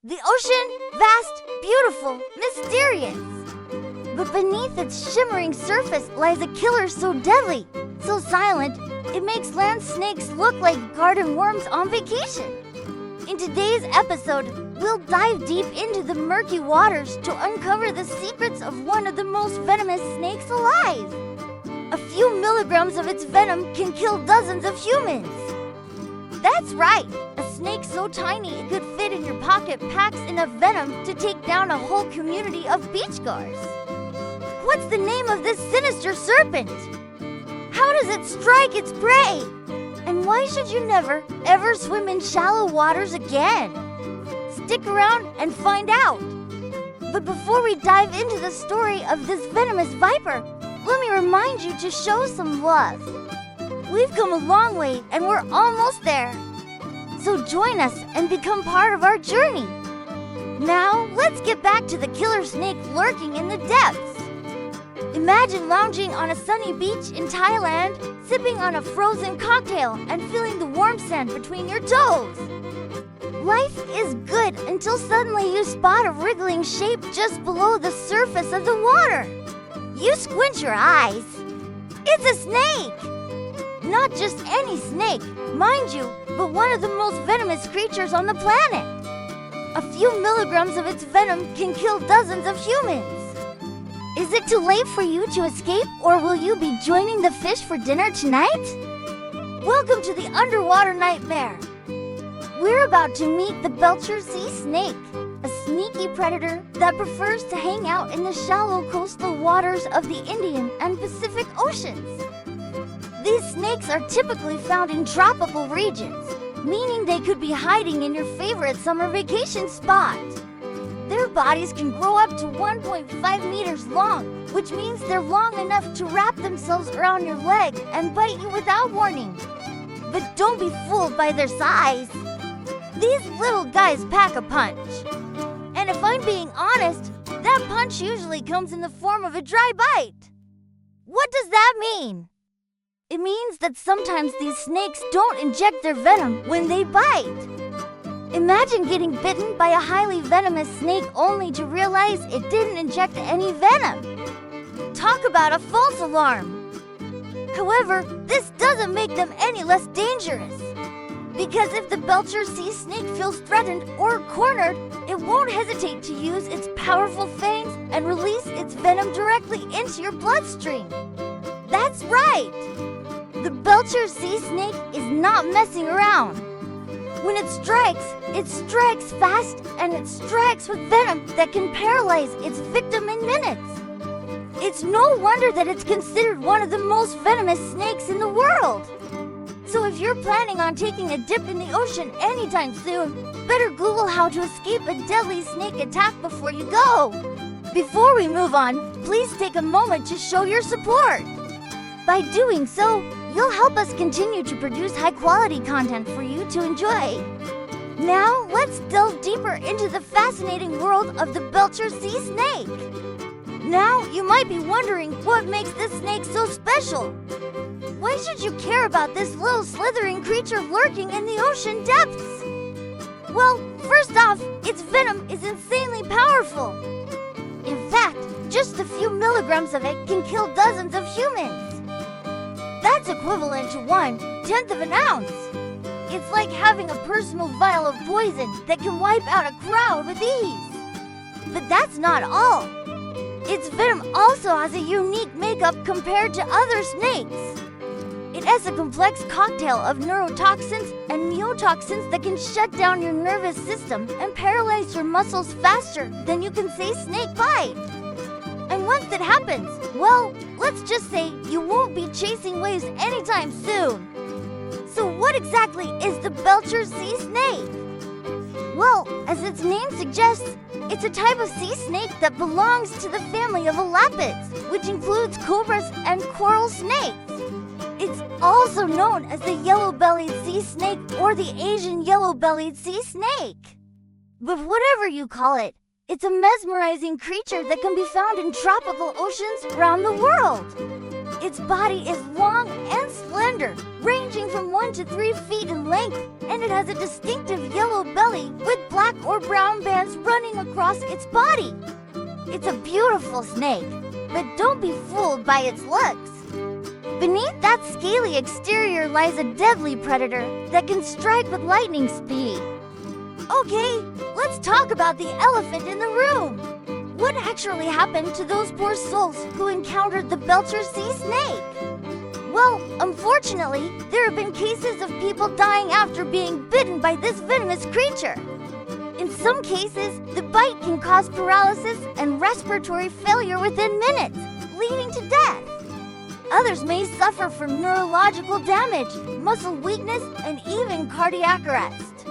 The ocean, vast, beautiful, mysterious. But beneath its shimmering surface lies a killer so deadly, so silent, it makes land snakes look like garden worms on vacation. In today's episode, we'll dive deep into the murky waters to uncover the secrets of one of the most venomous snakes alive. A few milligrams of its venom can kill dozens of humans. That's right, a snake so tiny it could fit in your pocket packs enough venom to take down a whole community of beachgoers. What's the name of this sinister serpent? How does it strike its prey? And why should you never, ever swim in shallow waters again? Stick around and find out. But before we dive into the story of this venomous viper, let me remind you to show some love. We've come a long way and we're almost there. So join us and become part of our journey. Now, let's get back to the killer snake lurking in the depths. Imagine lounging on a sunny beach in Thailand, sipping on a frozen cocktail and feeling the warm sand between your toes. Life is good until suddenly you spot a wriggling shape just below the surface of the water. You squint your eyes. It's a snake! Not just any snake, mind you, but one of the most venomous creatures on the planet. A few milligrams of its venom can kill dozens of humans. Is it too late for you to escape, or will you be joining the fish for dinner tonight? Welcome to the underwater nightmare. We're about to meet the Belcher sea snake, a sneaky predator that prefers to hang out in the shallow coastal waters of the Indian and Pacific Oceans. These snakes are typically found in tropical regions, meaning they could be hiding in your favorite summer vacation spot. Their bodies can grow up to 1.5 meters long, which means they're long enough to wrap themselves around your leg and bite you without warning. But don't be fooled by their size. These little guys pack a punch. And if I'm being honest, that punch usually comes in the form of a dry bite. What does that mean? It means that sometimes these snakes don't inject their venom when they bite. Imagine getting bitten by a highly venomous snake only to realize it didn't inject any venom. Talk about a false alarm. However, this doesn't make them any less dangerous. Because if the Belcher sea snake feels threatened or cornered, it won't hesitate to use its powerful fangs and release its venom directly into your bloodstream. That's right! The Belcher sea snake is not messing around. When it strikes fast, and it strikes with venom that can paralyze its victim in minutes. It's no wonder that it's considered one of the most venomous snakes in the world. So if you're planning on taking a dip in the ocean anytime soon, better Google how to escape a deadly snake attack before you go. Before we move on, please take a moment to show your support. By doing so, you'll help us continue to produce high-quality content for you to enjoy. Now, let's delve deeper into the fascinating world of the Belcher sea snake. Now, you might be wondering what makes this snake so special. Why should you care about this little slithering creature lurking in the ocean depths? Well, first off, its venom is insanely powerful. In fact, just a few milligrams of it can kill dozens of humans. That's equivalent to 1/10 of an ounce. It's like having a personal vial of poison that can wipe out a crowd with ease. But that's not all. Its venom also has a unique makeup compared to other snakes. It has a complex cocktail of neurotoxins and neotoxins that can shut down your nervous system and paralyze your muscles faster than you can say snake bite. And once that happens, well, let's just say you won't be chasing waves anytime soon. So what exactly is the Belcher sea snake? Well, as its name suggests, it's a type of sea snake that belongs to the family of elapids, which includes cobras and coral snakes. It's also known as the yellow-bellied sea snake or the Asian yellow-bellied sea snake. But whatever you call it, it's a mesmerizing creature that can be found in tropical oceans around the world. Its body is long and slender, ranging from 1 to 3 feet in length, and it has a distinctive yellow belly with black or brown bands running across its body. It's a beautiful snake, but don't be fooled by its looks. Beneath that scaly exterior lies a deadly predator that can strike with lightning speed. Okay, let's talk about the elephant in the room. What actually happened to those poor souls who encountered the Belcher sea snake? Well, unfortunately, there have been cases of people dying after being bitten by this venomous creature. In some cases, the bite can cause paralysis and respiratory failure within minutes, leading to death. Others may suffer from neurological damage, muscle weakness, and even cardiac arrest.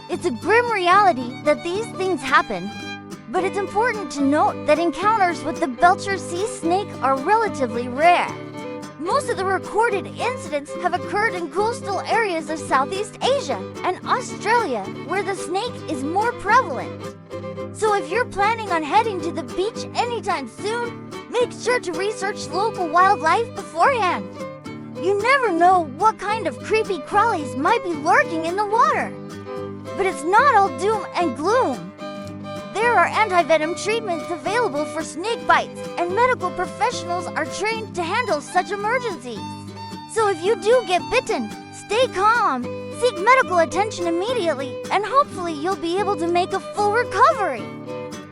It's a grim reality that these things happen, but it's important to note that encounters with the Belcher sea snake are relatively rare. Most of the recorded incidents have occurred in coastal areas of Southeast Asia and Australia, where the snake is more prevalent. So if you're planning on heading to the beach anytime soon, make sure to research local wildlife beforehand. You never know what kind of creepy crawlies might be lurking in the water. But it's not all doom and gloom. There are anti-venom treatments available for snake bites, and medical professionals are trained to handle such emergencies. So if you do get bitten, stay calm, seek medical attention immediately, and hopefully you'll be able to make a full recovery.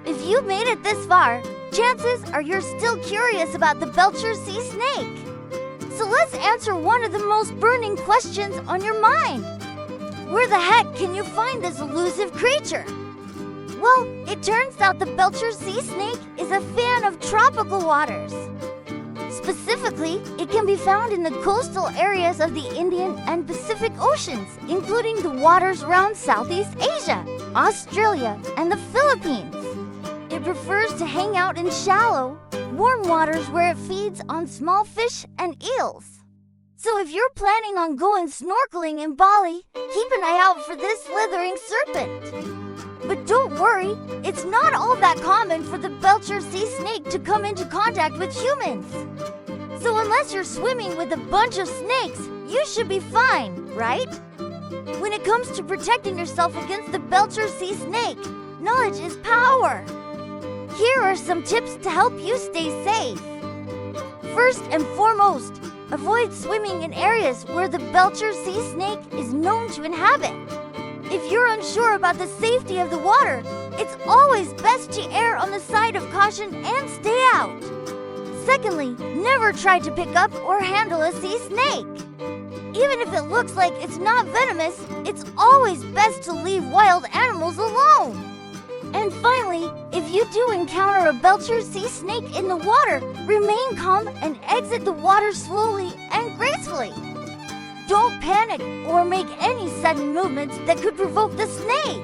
If you've made it this far, chances are you're still curious about the Belcher sea snake. So let's answer one of the most burning questions on your mind. Where the heck can you find this elusive creature? Well, it turns out the Belcher sea snake is a fan of tropical waters. Specifically, it can be found in the coastal areas of the Indian and Pacific Oceans, including the waters around Southeast Asia, Australia, and the Philippines. It prefers to hang out in shallow, warm waters where it feeds on small fish and eels. So if you're planning on going snorkeling in Bali, keep an eye out for this slithering serpent. But don't worry, it's not all that common for the Belcher sea snake to come into contact with humans. So unless you're swimming with a bunch of snakes, you should be fine, right? When it comes to protecting yourself against the Belcher sea snake, knowledge is power. Here are some tips to help you stay safe. First and foremost, avoid swimming in areas where the Belcher sea snake is known to inhabit. If you're unsure about the safety of the water, it's always best to err on the side of caution and stay out. Secondly, never try to pick up or handle a sea snake. Even if it looks like it's not venomous, it's always best to leave wild animals alone. And finally, if you do encounter a Belcher sea snake in the water, remain calm and exit the water slowly and gracefully. Don't panic or make any sudden movements that could provoke the snake.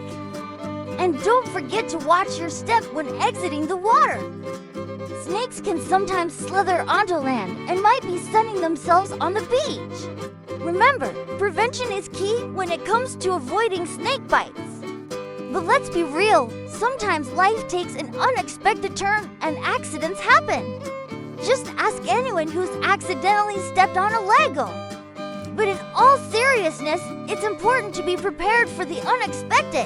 And don't forget to watch your step when exiting the water. Snakes can sometimes slither onto land and might be sunning themselves on the beach. Remember, prevention is key when it comes to avoiding snake bites. But let's be real, sometimes life takes an unexpected turn and accidents happen. Just ask anyone who's accidentally stepped on a Lego. But in all seriousness, it's important to be prepared for the unexpected.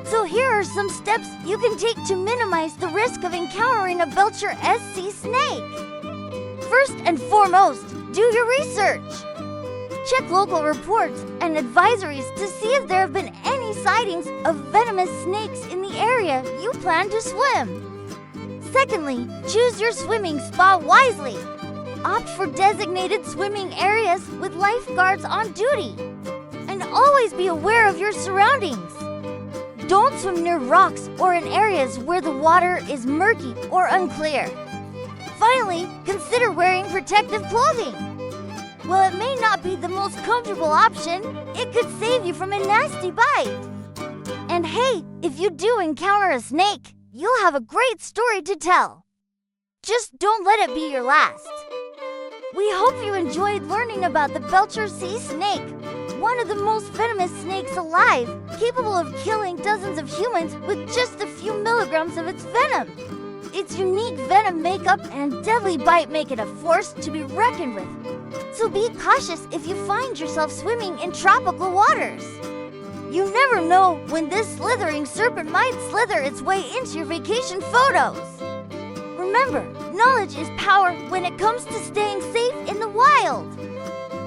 So here are some steps you can take to minimize the risk of encountering a Belcher sea snake. First and foremost, do your research. Check local reports and advisories to see if there have been any sightings of venomous snakes in the area you plan to swim. Secondly, choose your swimming spot wisely. Opt for designated swimming areas with lifeguards on duty. And always be aware of your surroundings. Don't swim near rocks or in areas where the water is murky or unclear. Finally, consider wearing protective clothing. While it may not be the most comfortable option, it could save you from a nasty bite. And hey, if you do encounter a snake, you'll have a great story to tell. Just don't let it be your last. We hope you enjoyed learning about the Belcher sea snake, one of the most venomous snakes alive, capable of killing dozens of humans with just a few milligrams of its venom. Its unique venom makeup and deadly bite make it a force to be reckoned with. So be cautious if you find yourself swimming in tropical waters. You never know when this slithering serpent might slither its way into your vacation photos. Remember, knowledge is power when it comes to staying safe in the wild.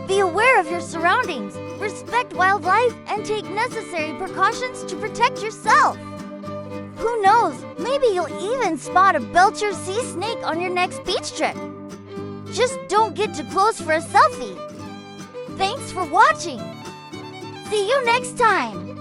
Be aware of your surroundings, respect wildlife, and take necessary precautions to protect yourself. Who knows, maybe you'll even spot a Belcher sea snake on your next beach trip. Just don't get too close for a selfie. Thanks for watching. See you next time.